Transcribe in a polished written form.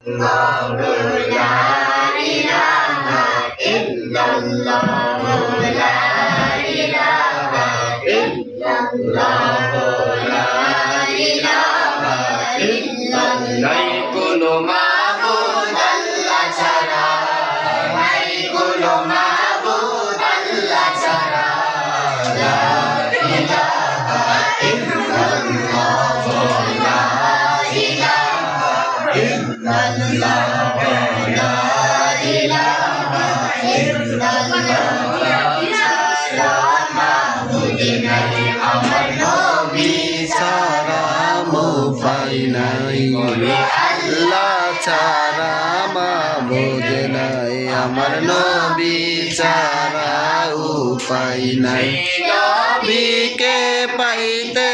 লা ইলাহা ইল্লাল্লাহ লা ইলাহা ইল্লাল্লাহ লা ইলাহা ইল্লাল্লাহ নাই কোনো মাবুদ আল্লাহ ছাড়া নাই কোনো মাবুদ আল্লাহ ছাড়া লা ইলাহা ইল্লাল্লাহ লা ইলাহা ইল্লাল্লাহ লা ইলাহা ইল্লাল্লাহ মাবুদ নাই আমার নবী ছাড়া উপায় নাই আল্লাহ ছাড়া মাবুদ নাই আমার নবী ছাড়া উপায় নাই নবীকে পাইতে